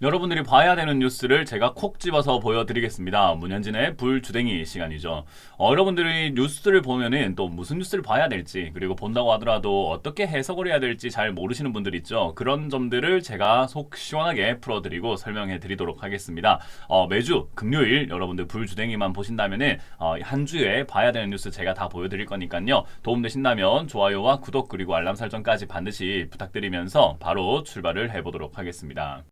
여러분들이 봐야 되는 뉴스를 제가 콕 집어서 보여드리겠습니다. 문현진의 불주댕이 시간이죠. 여러분들이 뉴스를 보면은 또 무슨 뉴스를 봐야 될지, 그리고 본다고 하더라도 어떻게 해석을 해야 될지 잘 모르시는 분들 있죠. 그런 점들을 제가 속 시원하게 풀어드리고 설명해 드리도록 하겠습니다. 매주 금요일 여러분들 불주댕이만 보신다면은 한 주에 봐야 되는 뉴스 제가 다 보여드릴 거니까요. 도움되신다면 좋아요와 구독 그리고 알람 설정까지 반드시 부탁드리면서 바로 출발을 해보도록 하겠습니다.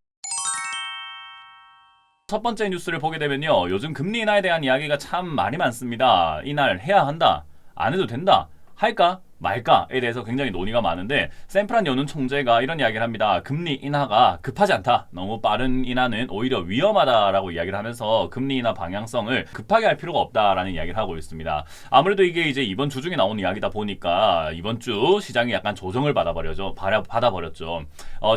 첫 번째 뉴스를 보게 되면요. 요즘 금리 인하에 대한 이야기가 참 많이 많습니다. 인하를 해야 한다. 안 해도 된다. 할까? 말까에 대해서 굉장히 논의가 많은데 샘프란 연은 총재가 이런 이야기를 합니다. 금리 인하가 급하지 않다. 너무 빠른 인하는 오히려 위험하다라고 이야기를 하면서 금리 인하 방향성을 급하게 할 필요가 없다라는 이야기를 하고 있습니다. 아무래도 이게 이제 이번 주 중에 나온 이야기다 보니까 이번 주 시장이 약간 조정을 받아버렸죠.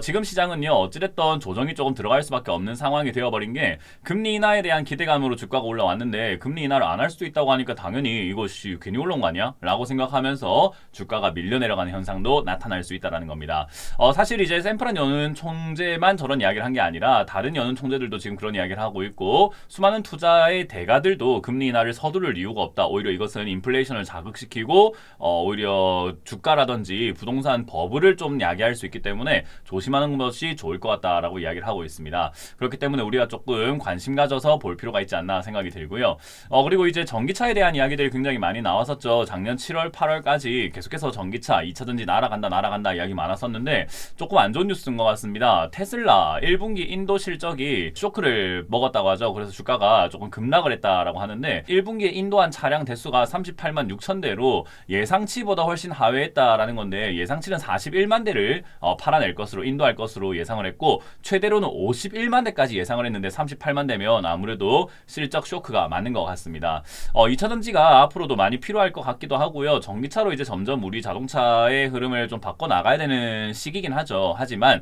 지금 시장은요. 어찌됐던 조정이 조금 들어갈 수밖에 없는 상황이 되어버린 게 금리 인하에 대한 기대감으로 주가가 올라왔는데 금리 인하를 안 할 수도 있다고 하니까 당연히 이것이 괜히 올라온 거 아니야? 라고 생각하면서 주가가 밀려 내려가는 현상도 나타날 수 있다는 겁니다. 사실 이제 샘프란 연은 총재만 저런 이야기를 한 게 아니라 다른 연은 총재들도 지금 그런 이야기를 하고 있고 수많은 투자의 대가들도 금리 인하를 서두를 이유가 없다. 오히려 이것은 인플레이션을 자극시키고 오히려 주가라든지 부동산 버블을 좀 야기할 수 있기 때문에 조심하는 것이 좋을 것 같다라고 이야기를 하고 있습니다. 그렇기 때문에 우리가 조금 관심 가져서 볼 필요가 있지 않나 생각이 들고요. 그리고 이제 전기차에 대한 이야기들이 굉장히 많이 나왔었죠. 작년 7월, 8월까지 계속해서 전기차, 2차전지 날아간다 이야기 많았었는데 조금 안 좋은 뉴스인 것 같습니다. 테슬라 1분기 인도 실적이 쇼크를 먹었다고 하죠. 그래서 주가가 조금 급락을 했다라고 하는데 1분기에 인도한 차량 대수가 38만 6천 대로 예상치보다 훨씬 하회했다라는 건데 예상치는 41만 대를 팔아낼 것으로 인도할 것으로 예상을 했고 최대로는 51만 대까지 예상을 했는데 38만 대면 아무래도 실적 쇼크가 맞는 것 같습니다. 2차전지가 앞으로도 많이 필요할 것 같기도 하고요. 전기차로 이제 점점 우리 자동차의 흐름을 좀 바꿔 나가야 되는 시기긴 하죠. 하지만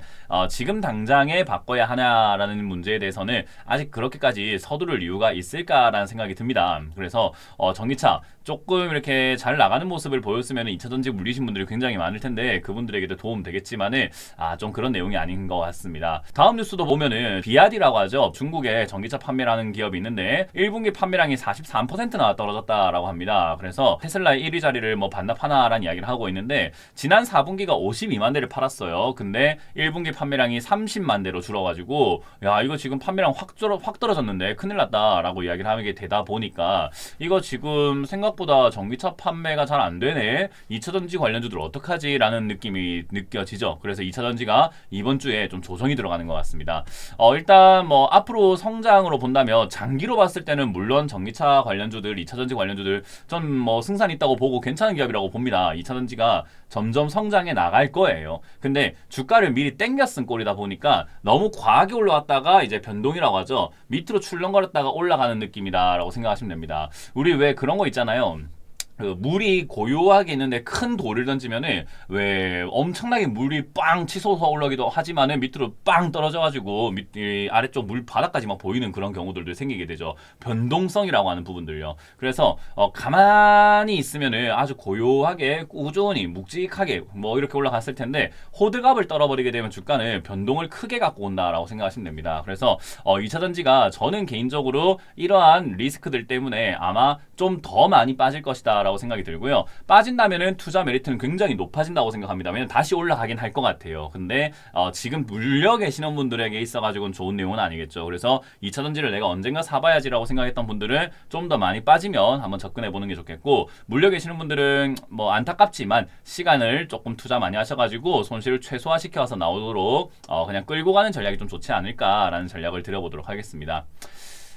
지금 당장에 바꿔야 하냐라는 문제에 대해서는 아직 그렇게까지 서두를 이유가 있을까라는 생각이 듭니다. 그래서 전기차 조금 이렇게 잘 나가는 모습을 보였으면 2차전지 물리신 분들이 굉장히 많을 텐데 그분들에게도 도움 되겠지만은 좀 그런 내용이 아닌 것 같습니다. 다음 뉴스도 보면은 비아디라고 하죠. 중국에 전기차 판매라는 기업이 있는데 1분기 판매량이 43%나 떨어졌다라고 합니다. 그래서 테슬라의 1위 자리를 뭐 반납하나라는 이야기를 하고 있는데 지난 4분기가 52만 대를 팔았어요. 근데 1분기 판매량이 30만 대로 줄어가지고 야 이거 지금 판매량 확 떨어졌는데 큰일 났다라고 이야기를 하게 되다 보니까 이거 지금 생각보다 전기차 판매가 잘 안 되네. 2차전지 관련주들 어떡하지? 라는 느낌이 느껴지죠. 그래서 2차전지가 이번 주에 좀 조정이 들어가는 것 같습니다. 일단 뭐 앞으로 성장으로 본다면 장기로 봤을 때는 물론 전기차 관련주들, 2차전지 관련주들 전 뭐 승산 있다고 보고 괜찮은 기업이라고 봅니다. 2차전지가 점점 성장해 나갈 거예요. 근데 주가를 미리 땡겨 쓴 꼴이다 보니까 너무 과하게 올라왔다가 이제 변동이라고 하죠. 밑으로 출렁거렸다가 올라가는 느낌이다라고 생각하시면 됩니다. 우리 왜 그런 거 있잖아요. 그 물이 고요하게 있는데 큰 돌을 던지면은 왜 엄청나게 물이 빵 치솟아 올라오기도 하지만은 밑으로 빵 떨어져가지고 아래쪽 물 바닥까지 막 보이는 그런 경우들도 생기게 되죠. 변동성이라고 하는 부분들요. 그래서 가만히 있으면은 아주 고요하게 꾸준히 묵직하게 뭐 이렇게 올라갔을 텐데 호들갑을 떨어버리게 되면 주가는 변동을 크게 갖고 온다라고 생각하시면 됩니다. 그래서 2차전지가 저는 개인적으로 이러한 리스크들 때문에 아마 좀 더 많이 빠질 것이다 라고 생각이 들고요. 빠진다면은 투자 메리트는 굉장히 높아진다고 생각합니다. 왜냐면 다시 올라가긴 할 것 같아요. 근데 지금 물려 계시는 분들에게 있어가지고는 좋은 내용은 아니겠죠. 그래서 2차전지를 내가 언젠가 사봐야지라고 생각했던 분들은 좀 더 많이 빠지면 한번 접근해보는 게 좋겠고 물려 계시는 분들은 뭐 안타깝지만 시간을 조금 투자 많이 하셔가지고 손실을 최소화시켜서 나오도록 그냥 끌고 가는 전략이 좀 좋지 않을까라는 전략을 드려보도록 하겠습니다.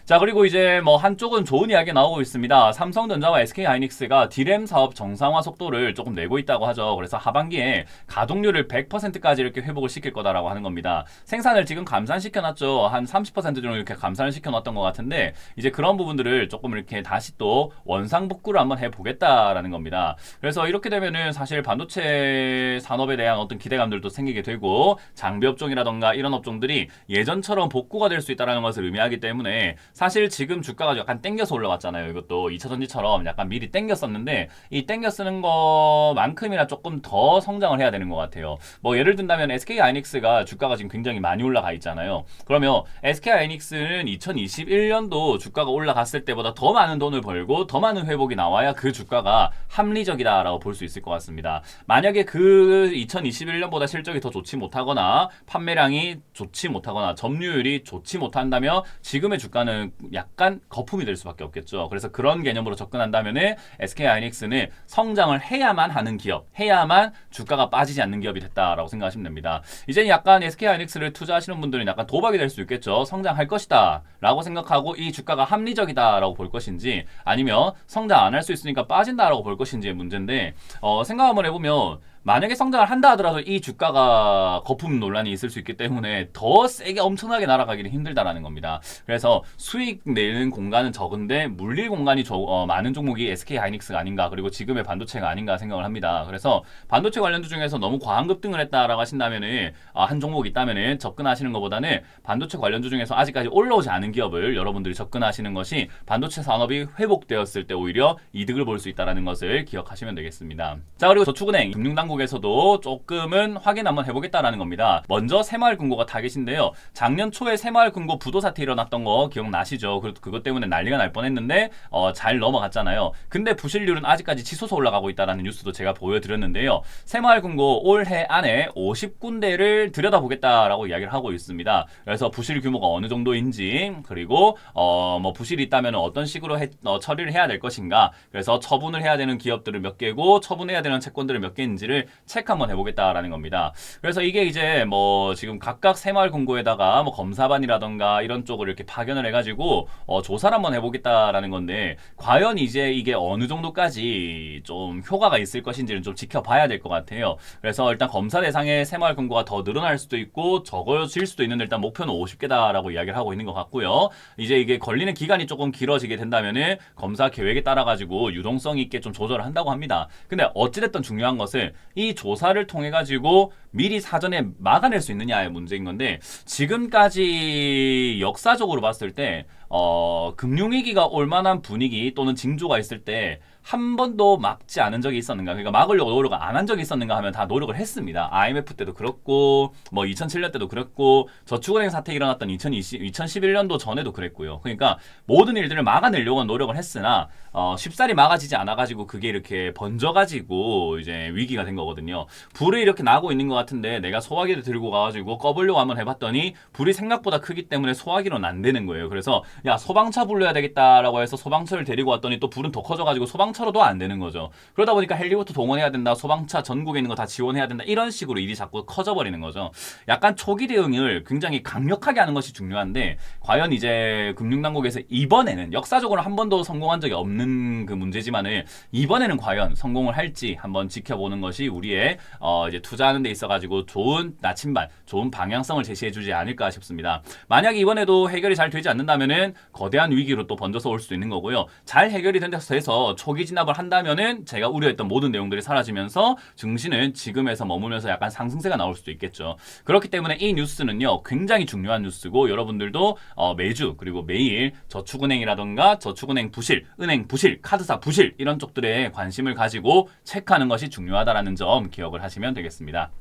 자, 그리고 이제 뭐 한쪽은 좋은 이야기 나오고 있습니다. 삼성전자와 SK하이닉스가 D램 사업 정상화 속도를 조금 내고 있다고 하죠. 그래서 하반기에 가동률을 100%까지 이렇게 회복을 시킬 거다라고 하는 겁니다. 생산을 지금 감산시켜놨죠. 한 30% 정도 이렇게 감산을 시켜놨던 것 같은데 이제 그런 부분들을 조금 이렇게 다시 또 원상복구를 한번 해보겠다라는 겁니다. 그래서 이렇게 되면은 사실 반도체 산업에 대한 어떤 기대감들도 생기게 되고 장비 업종이라던가 이런 업종들이 예전처럼 복구가 될 수 있다는 것을 의미하기 때문에 사실 지금 주가가 약간 땡겨서 올라왔잖아요. 이것도 2차 전지처럼 약간 미리 땡겼었는데 이 땡겨 쓰는 것만큼이나 조금 더 성장을 해야 되는 것 같아요. 뭐 예를 든다면 SK 하이닉스가 주가가 지금 굉장히 많이 올라가 있잖아요. 그러면 SK 하이닉스는 2021년도 주가가 올라갔을 때보다 더 많은 돈을 벌고 더 많은 회복이 나와야 그 주가가 합리적이다라고 볼 수 있을 것 같습니다. 만약에 그 2021년보다 실적이 더 좋지 못하거나 판매량이 좋지 못하거나 점유율이 좋지 못한다면 지금의 주가는 약간 거품이 될 수밖에 없겠죠. 그래서 그런 개념으로 접근한다면 SK 하이닉스는 성장을 해야만 하는 기업, 해야만 주가가 빠지지 않는 기업이 됐다라고 생각하시면 됩니다. 이제 약간 SK 하이닉스를 투자하시는 분들은 약간 도박이 될 수 있겠죠. 성장할 것이다 라고 생각하고 이 주가가 합리적이다 라고 볼 것인지 아니면 성장 안 할 수 있으니까 빠진다 라고 볼 것인지의 문제인데 생각 한번 해보면 만약에 성장을 한다 하더라도 이 주가가 거품 논란이 있을 수 있기 때문에 더 세게 엄청나게 날아가기는 힘들다라는 겁니다. 그래서 수익 내는 공간은 적은데 물릴 공간이 많은 종목이 SK 하이닉스가 아닌가 그리고 지금의 반도체가 아닌가 생각을 합니다. 그래서 반도체 관련주 중에서 너무 과한 급등을 했다라고 하신다면은 한 종목 있다면은 접근하시는 것보다는 반도체 관련주 중에서 아직까지 올라오지 않은 기업을 여러분들이 접근하시는 것이 반도체 산업이 회복되었을 때 오히려 이득을 볼 수 있다는 것을 기억하시면 되겠습니다. 자, 그리고 저축은행, 금융당국에서도 조금은 확인 한번 해보겠다라는 겁니다. 먼저 새마을금고가 타겟인데요. 작년 초에 새마을금고 부도 사태 일어났던 거 기억나시죠? 그것 때문에 난리가 날 뻔했는데 잘 넘어갔잖아요. 근데 부실률은 아직까지 치솟아 올라가고 있다는 뉴스도 제가 보여드렸는데요. 새마을금고 올해 안에 50군데를 들여다보겠다라고 이야기를 하고 있습니다. 그래서 부실 규모가 어느 정도인지 그리고 뭐 부실이 있다면 어떤 식으로 처리를 해야 될 것인가 그래서 처분을 해야 되는 기업들을 몇 개고 처분해야 되는 채권들을 몇 개인지를 체크 한번 해보겠다라는 겁니다. 그래서 이게 이제 뭐 지금 각각 새마을금고에다가 뭐 검사반이라던가 이런 쪽을 이렇게 파견을 해가지고 조사를 한번 해보겠다라는 건데 과연 이제 이게 어느 정도까지 좀 효과가 있을 것인지는 좀 지켜봐야 될 것 같아요. 그래서 일단 검사 대상의 새마을금고가 더 늘어날 수도 있고 적어질 수도 있는데 일단 목표는 50개다라고 이야기를 하고 있는 것 같고요. 이제 이게 걸리는 기간이 조금 길어지게 된다면은 검사 계획에 따라 가지고 유동성 있게 좀 조절을 한다고 합니다. 근데 어찌됐든 중요한 것은 이 조사를 통해 가지고 미리 사전에 막아낼 수 있느냐의 문제인 건데 지금까지 역사적으로 봤을 때 금융위기가 올 만한 분위기 또는 징조가 있을 때 한 번도 막지 않은 적이 있었는가? 그러니까 막으려고 노력을 안 한 적이 있었는가 하면 다 노력을 했습니다. IMF 때도 그렇고 뭐 2007년 때도 그랬고 저축은행 사태 일어났던 2011년도 전에도 그랬고요. 그러니까 모든 일들을 막아내려고 노력을 했으나 쉽사리 막아지지 않아가지고 그게 이렇게 번져가지고 이제 위기가 된 거거든요. 불이 이렇게 나고 있는 것 같은데 내가 소화기를 들고 가가지고 꺼보려고 한번 해봤더니 불이 생각보다 크기 때문에 소화기로는 안 되는 거예요. 그래서 야 소방차 불러야 되겠다라고 해서 소방차를 데리고 왔더니 또 불은 더 커져가지고 소방차로도 안 되는 거죠. 그러다 보니까 헬리콥터 동원해야 된다, 소방차 전국에 있는 거 다 지원해야 된다 이런 식으로 일이 자꾸 커져버리는 거죠. 약간 초기 대응을 굉장히 강력하게 하는 것이 중요한데 과연 이제 금융당국에서 이번에는 역사적으로 한 번도 성공한 적이 없는 그 문제지만은 이번에는 과연 성공을 할지 한번 지켜보는 것이 우리의 이제 투자하는 데 있어가지고 좋은 나침반, 좋은 방향성을 제시해주지 않을까 싶습니다. 만약에 이번에도 해결이 잘 되지 않는다면은 거대한 위기로 또 번져서 올 수도 있는 거고요. 잘 해결이 돼서 초기 진압을 한다면은 제가 우려했던 모든 내용들이 사라지면서 증시는 지금에서 머물면서 약간 상승세가 나올 수도 있겠죠. 그렇기 때문에 이 뉴스는요 굉장히 중요한 뉴스고 여러분들도 매주 그리고 매일 저축은행이라던가 저축은행 부실, 은행 부실, 카드사 부실 이런 쪽들에 관심을 가지고 체크하는 것이 중요하다는 점 기억을 하시면 되겠습니다.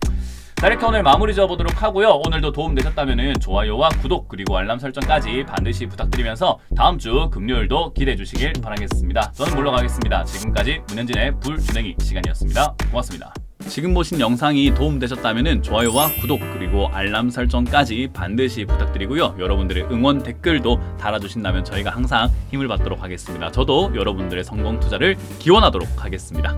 자, 이렇게 오늘 마무리 지어보도록 하고요. 오늘도 도움되셨다면 좋아요와 구독 그리고 알람 설정까지 반드시 부탁드리면서 다음 주 금요일도 기대해 주시길 바라겠습니다. 저는 물러가겠습니다. 지금까지 문현진의 불준행이 시간이었습니다. 고맙습니다. 지금 보신 영상이 도움되셨다면 좋아요와 구독 그리고 알람 설정까지 반드시 부탁드리고요. 여러분들의 응원 댓글도 달아주신다면 저희가 항상 힘을 받도록 하겠습니다. 저도 여러분들의 성공 투자를 기원하도록 하겠습니다.